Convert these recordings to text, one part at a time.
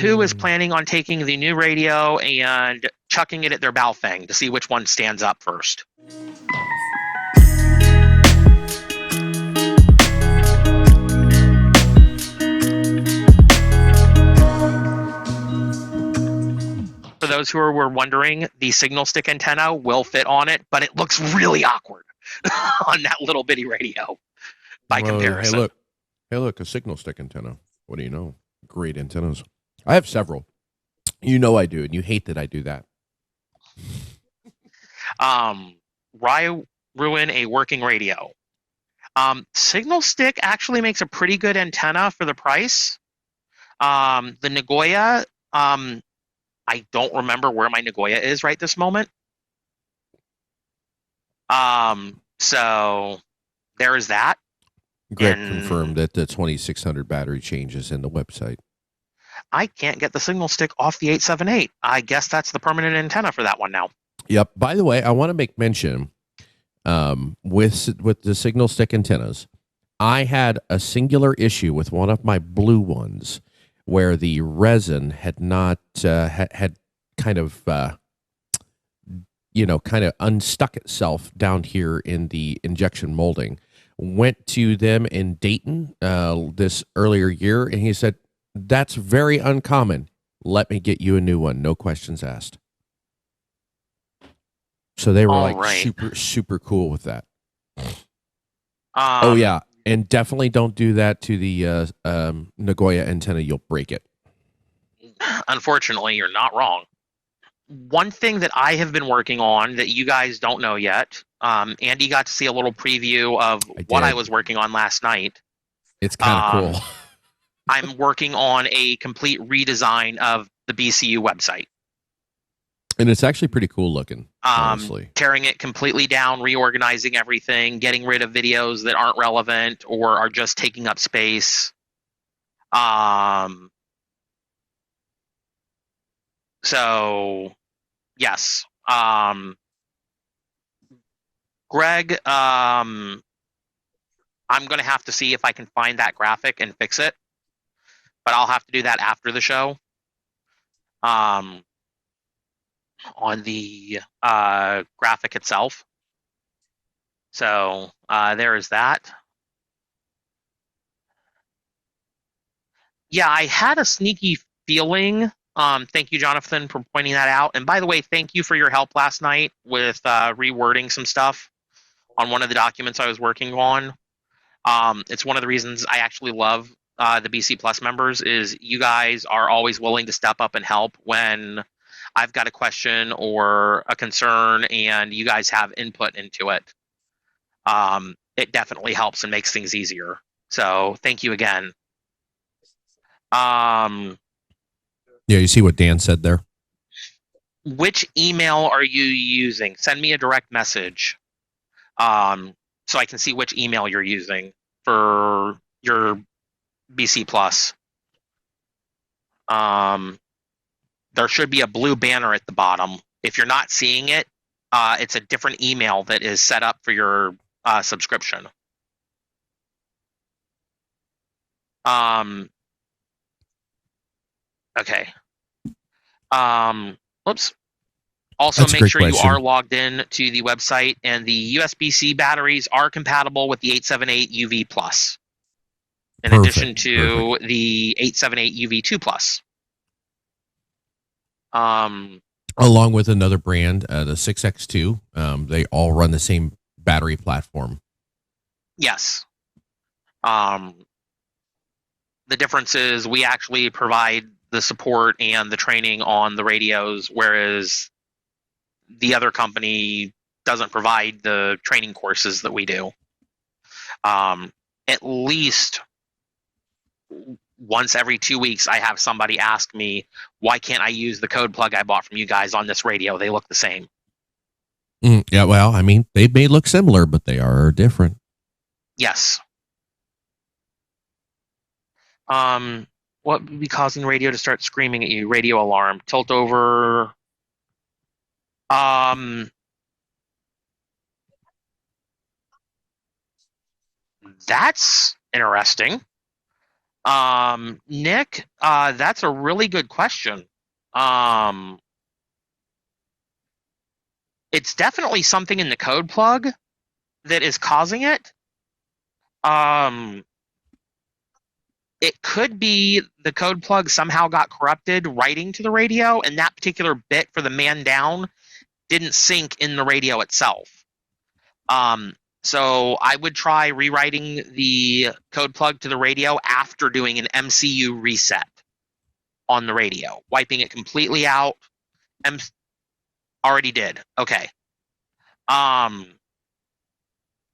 who is planning on taking the new radio and chucking it at their Baofeng to see which one stands up first? For those who were wondering, the signal stick antenna will fit on it, but it looks really awkward on that little bitty radio by comparison. Hey, look, a signal stick antenna. What do you know? Great antennas. I have several. You know I do, and you hate that I do that. Why ruin a working radio? Signal stick actually makes a pretty good antenna for the price. The Nagoya, I don't remember where my Nagoya is right this moment. So there is that. Greg confirmed that the 2600 battery changes in the website. I can't get the signal stick off the 878. I guess that's the permanent antenna for that one now. Yep. By the way, I want to make mention with the signal stick antennas, I had a singular issue with one of my blue ones where the resin had not had kind of unstuck itself down here in the injection molding. Went to them in Dayton this earlier year, and he said, "That's very uncommon. Let me get you a new one. No questions asked." So they were super cool with that. Oh yeah, and definitely don't do that to the Nagoya antenna. You'll break it. Unfortunately, you're not wrong. One thing that I have been working on that you guys don't know yet, Andy got to see a little preview of what I was working on last night. It's kind of cool. I'm working on a complete redesign of the BCU website. And it's actually pretty cool looking, honestly. Tearing it completely down, reorganizing everything, getting rid of videos that aren't relevant or are just taking up space. So, yes. Greg, I'm going to have to see if I can find that graphic and fix it. But I'll have to do that after the show. On the graphic itself. So there is that. Yeah, I had a sneaky feeling. Thank you, Jonathan, for pointing that out. And by the way, thank you for your help last night with rewording some stuff on one of the documents I was working on. It's one of the reasons I actually love the BC Plus members is you guys are always willing to step up and help when I've got a question or a concern and you guys have input into it. It definitely helps and makes things easier. So thank you again. Yeah, you see what Dan said there? Which email are you using? Send me a direct message so I can see which email you're using for your BC Plus. There should be a blue banner at the bottom. If you're not seeing it, it's a different email that is set up for your subscription. Okay. Oops. Also, make sure you are logged in to the website, and the USB-C batteries are compatible with the 878 UV Plus, in addition to the 878 UV2 Plus. Along with another brand, the 6X2, they all run the same battery platform. Yes. The difference is we actually provide the support and the training on the radios, whereas the other company doesn't provide the training courses that we do. At least once every 2 weeks, I have somebody ask me, why can't I use the code plug I bought from you guys on this radio? They look the same. Yeah, well, I mean, they may look similar, but they are different. Yes. What would be causing the radio to start screaming at you? Radio alarm. Tilt over. That's interesting. Nick, that's a really good question. Um, it's definitely something in the code plug that is causing it. Um, it could be the code plug somehow got corrupted writing to the radio, and that particular bit for the man down didn't sync in the radio itself. Um, so I would try rewriting the code plug to the radio after doing an MCU reset on the radio, wiping it completely out. Already did. Okay. Um,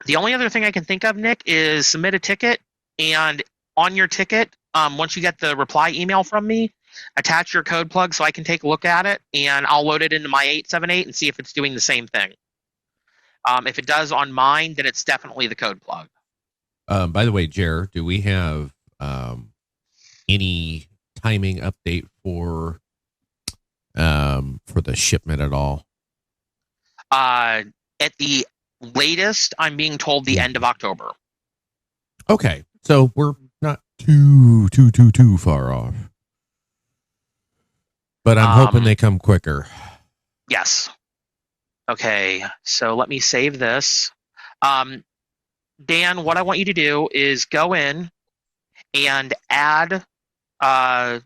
the only other thing I can think of, Nick, is submit a ticket, and on your ticket, once you get the reply email from me, attach your code plug so I can take a look at it, and I'll load it into my 878 and see if it's doing the same thing. If it does on mine, then it's definitely the code plug. By the way, Jer, do we have any timing update for the shipment at all? At the latest, I'm being told the end of October. Okay, so we're not too far off, but I'm hoping they come quicker. Yes. Okay, so let me save this. Dan, what I want you to do is go in and add Bridgecom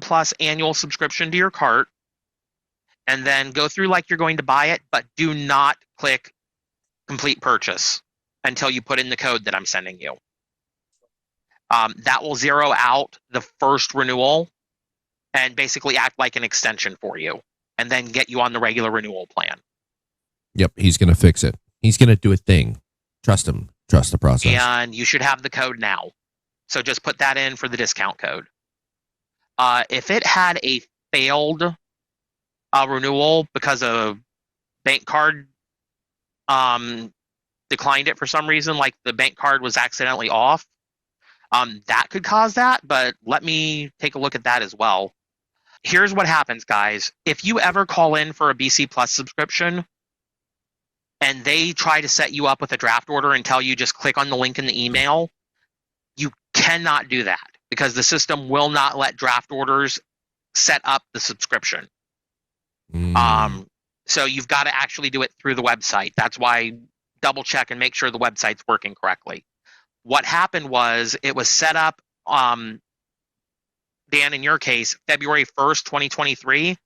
Plus annual subscription to your cart, and then go through like you're going to buy it, but do not click complete purchase until you put in the code that I'm sending you. That will zero out the first renewal and basically act like an extension for you, and then get you on the regular renewal plan. Yep, he's going to fix it. He's going to do a thing. Trust him. Trust the process. And you should have the code now. So just put that in for the discount code. If it had a failed renewal because a bank card declined it for some reason, like the bank card was accidentally off, that could cause that, but let me take a look at that as well. Here's what happens, guys. If you ever call in for a BC Plus subscription and they try to set you up with a draft order and tell you just click on the link in the email, you cannot do that because the system will not let draft orders set up the subscription. So you've got to actually do it through the website. That's why double check and make sure the website's working correctly. What happened was it was set up, Dan, in your case, February 1st, 2023,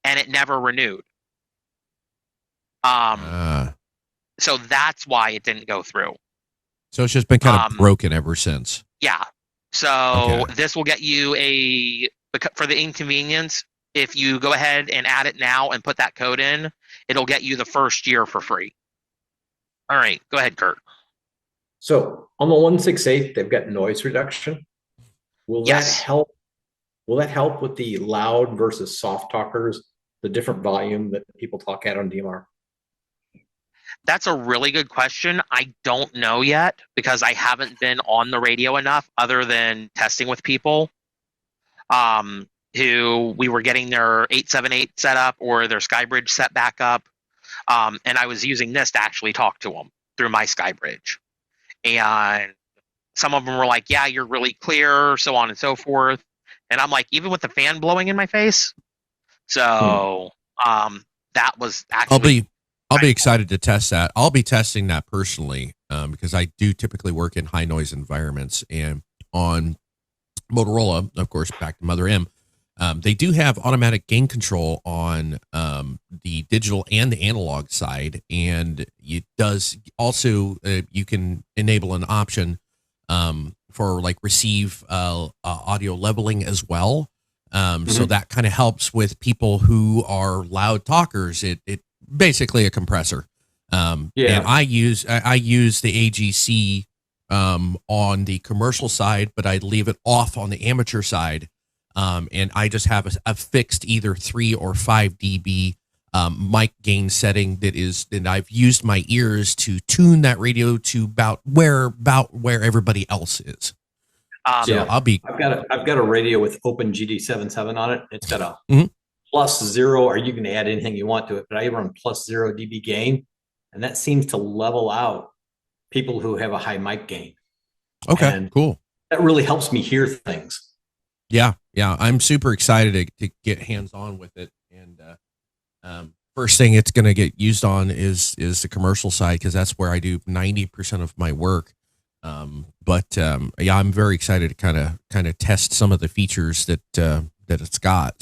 and it never renewed. So that's why it didn't go through. So it's just been kind of broken ever since. Yeah. So this will get you for the inconvenience, if you go ahead and add it now and put that code in, it'll get you the first year for free. All right, go ahead, Kurt. So on the 168, they've got noise reduction. Will that help? Will that help with the loud versus soft talkers, the different volume that people talk at on DMR? That's a really good question. I don't know yet because I haven't been on the radio enough other than testing with people who we were getting their 878 set up or their Skybridge set back up. And I was using this to actually talk to them through my Skybridge. And some of them were like, yeah, you're really clear, so on and so forth. And I'm like, even with the fan blowing in my face. So that was actually... I'll be excited to test that. I'll be testing that personally because I do typically work in high noise environments. And on Motorola, of course, back to Mother M, they do have automatic gain control on the digital and the analog side. And it does also, you can enable an option for like receive audio leveling as well. So that kind of helps with people who are loud talkers. It basically a compressor. And I use the AGC on the commercial side, but I leave it off on the amateur side. And I just have a fixed either 3 or 5 dB mic gain setting that I've used my ears to tune that radio to about where everybody else is. I've got a radio with Open GD77 on it. It's got a +0, or you can add anything you want to it, but I run +0 dB gain, and that seems to level out people who have a high mic gain. Okay, cool. that really helps me hear things. Yeah, I'm super excited to get hands on with it. And first thing it's going to get used on is the commercial side, because that's where I do 90% of my work. Yeah, I'm very excited to kind of test some of the features that it's got.